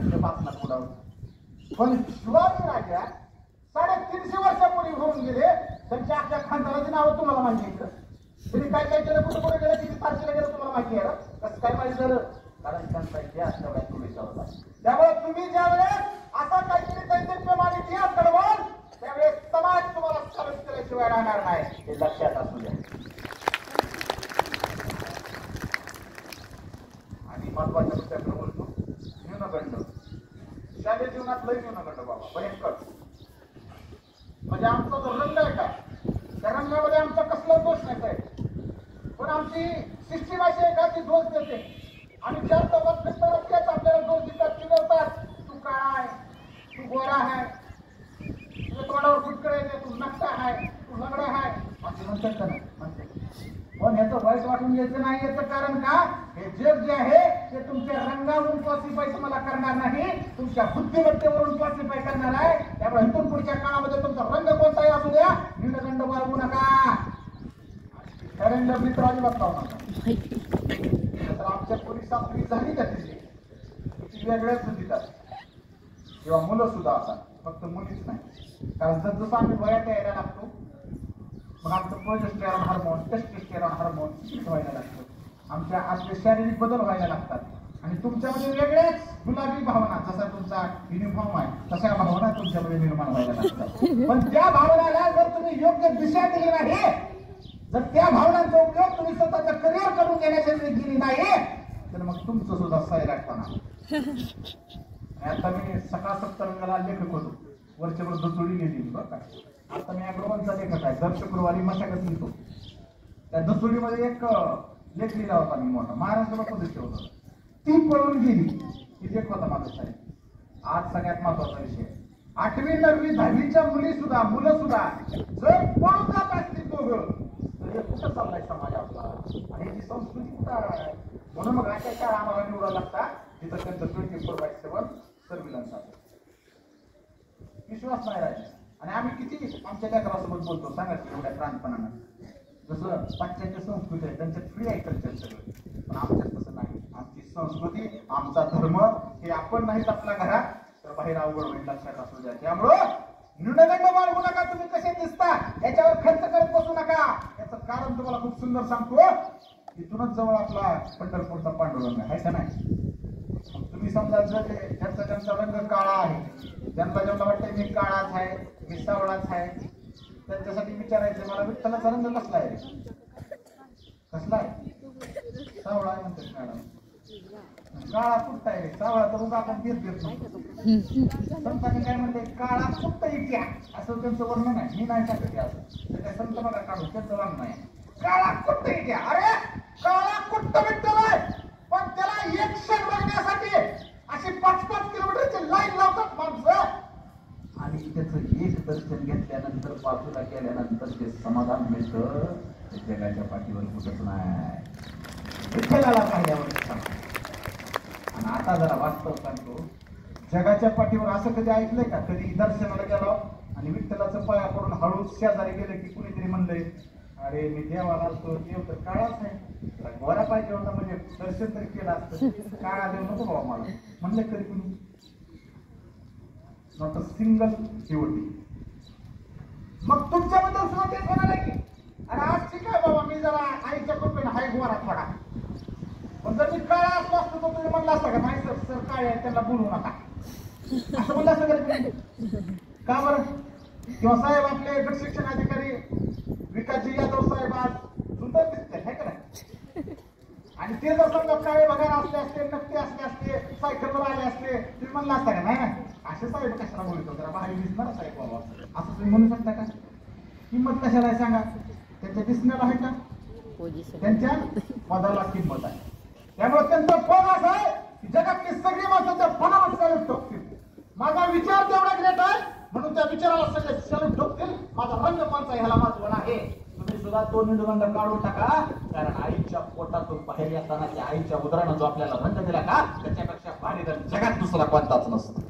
तिथे पाचनात उडावलं. पण शिवाजी राजा 350 वर्षापूर्वी होऊन गेले. त्यांच्या अख्ख्या खानदानाची नावं तुम्हाला माहिती आहे. तरी काय काय केलं, कुठं कुठे गेलं, किती तारखेला गेलं तुम्हाला माहिती आहे. कसं काय माहिती झालं? कारण त्यांचा इतिहास तेवढ्या तुरीचा होता. त्यामुळे तुम्ही ज्यावेळेस असा काहीतरी दैनंदिन इतिहास घडवाल त्यावेळेस समाज तुम्हाला सरस केल्याशिवाय राहणार नाही, हे लक्षात असू द्या. आणि महत्वाच्या मुद्द्याकडे बोलतो. न्यूनगंड शालेय जीवनात लय न्यूनगंड बाबा भयंकर. म्हणजे आमचा जो रंग आहे का, त्या रंगामध्ये आमचा कसला दोष नाही साहेब. पण आमची सिस्टीम अशी आहे का ती दोष देते. आणि 4 चौकात फिरताना तेच आपल्याला दोष देतात, चिडवतात. तू काळा आहे, तू गोरा आहे, तुझ्या तोंडावर फुटकळे येते, तू नकटा आहे, तू लंगडा आहे असं म्हणतात का नाही म्हणते. पण ह्याचं वाईट वाटून घ्यायचं नाही. याचं कारण का, हे जग जे आहे ते तुमच्या रंगावरून क्लासिफाय तुम्हाला करणार नाही, तुमच्या बुद्धिमत्तेवरून क्लासिफाय करणार आहे. त्यामुळे इथून पुढच्या काळामध्ये तुमचा रंग कोणताही असू द्या, न्यूनगंड बाळगू नका. रंग मित्र अजिबात लावू नका. आमच्या पोलिसात साखळी झाली का ती वेगळ्याच देतात किंवा मुलं सुद्धा असतात, फक्त मुलीच नाही. कारण जसं आम्ही वयात यायला लागतो मग आमचं प्रोजेस्टेरॉन हार्मोन, टेस्टोस्टेरॉन हार्मोन व्हायला लागतं. आमच्या आपले शारीरिक बदल व्हायला लागतात. आणि तुमच्यामध्ये वेगळ्याच गुलाबी भावना, जसा तुमचा युनिफॉर्म आहे तशा भावना तुमच्यामध्ये निर्माण व्हायला लागतात. पण त्या भावनाला जर तुम्ही योग्य दिशा दिली नाही, जर त्या भावनांचा उपयोग तुम्ही स्वतःचं करिअर करून घेण्यासाठी दिली नाही, तर मग तुमचं सुद्धा सैराटपणा. आता मी सकाळ सप्तरंगाला लेखक होतो, वर्षभर दसोडी गेली बरं का. आता मी अग्रवालचा लेखक आहे, दर शुक्रवारी मशागत लिहितो. त्या दसोडीमध्ये एक लेख लिहिला होता मी मोठा, महाराष्ट्राला सदस्य होता. ती पळून गेली ही लेख होता माझा साहेब. आज सगळ्यात महत्वाचा विषय, 8वी 9वी 10वीच्या मुलं सुद्धा जर पळून जात असतील दोघं तर कुठं चाललाय समाज आपला आणि ही संस्कृती कुठं आहे. म्हणून मग अशा शाळा आम्हाला निवडायला लागतात तिथं त्यांचं 24/7 सर्व्हिलन्स आहे. विश्वास नाही राहिला. आणि आम्ही किती आमच्या लेकरासोबत बोलतो सांगा की एवढ्या प्रांतपणानं. जसं पाश्चात्य संस्कृती आहे त्यांच्यात फ्री आहे कल्चर सगळं, पण आमच्यात तसं नाही. आमची संस्कृती, आमचा धर्म हे आपण नाही जपला घरात तर बाहेर अवघड होईल, लक्षात असू द्या. त्यामुळं न्यूनगंड बाळगू नका. तुम्ही कसे दिसता याच्यावर खर्च करत बसू नका. याचं कारण तुम्हाला खूप सुंदर सांगतो. इथूनच जवळ आपला पंढरपूरचा पांडुरंग आहे का नाही. तुम्ही समजा जर ज्यांचा रंग काळा आहे, ज्यांना वाटतं मी काळाच आहे, मी सावळाच आहे, त्यांच्यासाठी विचारायचं मला विठ्ठलाचा रंग कसला आहे. कसला आहे? सावळा आहे म्हणतात मॅडम. काळा कुठं आहे, सावळा तर उगा आपण घेत नाही. संतांनी काय म्हणते, काळा कुठं इत्या असं त्यांचं वर्णन आहे. मी नाही सांगते असं, त्या संत बघा काढून त्यांचं वर्णन आहे. काळा कुठं इत्या, अरे काळा कुठं विठ्ठल आहे, पण त्याला एक क्षण बघण्यासाठी अशी 5-5 किलोमीटरची लाईन लावतात माणसं. आणि त्याचं एक दर्शन घेतल्यानंतर बाजूला केल्यानंतर जे समाधान मिळतं ते जगाच्या पाठीवर कुठंच नाही. विठ्ठलाला पाहिल्यावर. आणि आता जरा वास्तव सांगतो, जगाच्या पाठीवर असं कधी ऐकलंय का, कधी दर्शनाला गेलो आणि विठ्ठलाचं पाया पडून हळूच शेजारी गेलं की कुणीतरी म्हणलंय अरे मी देवाला आलतो, देव तर काळाच आहे, गोरा पाहिजे होता म्हणजे दर्शन तरी केलं असतं, काळा देव नको बाबा मला म्हणलं कधी कुणी. Not a single devotee. मग तुमच्याबद्दल सुद्धा तेच होणार आहे की अरे आज ठीक आहे बाबा मी जरा आईच्या कृपेने हाय गोरा थोडा, पण जर मी काळा असलो असतो तर तुम्ही म्हणला असता का नाही सर सर काय आहे त्यांना बोलू नका असं म्हणलं असतं का बरं. किंवा साहेब आपले गट शिक्षण अधिकारी विकासजी यादव साहेब आज सुंदर दिसते आहे का नाही. आणि ते जर समजा काळे बघायला असले असते, नक्की असले असते, सायकलवर आले असते, तुम्ही म्हणला असता का नाही ना असे साहेब कशाला बोलतो, जरा बाहेर दिसणार साहेब बाबा असं तुम्ही म्हणू शकता का. किंमत कशाला आहे सांगा, त्यांच्या दिसण्याला आहे का, त्यांच्या पदाला किंमत आहे. त्यामुळे त्यांचं पद असं आहे की जगातली सगळी माणसं त्या पदाला सॅल्यूट ठोकतील. माझा विचार तेवढा ग्रेट आहे म्हणून त्या विचाराला सगळे सॅल्यूट ठोकतील. माझा रंग कोणता ह्याला महत्व आहे. तुम्ही सुद्धा तो निर्बंध काढून टाका, कारण आईच्या पोटातून बाहेर येताना त्या आईच्या उदरानं जो आपल्याला रंग दिला का त्याच्यापेक्षा भारी जगात दुसरा कोणताच नसतो.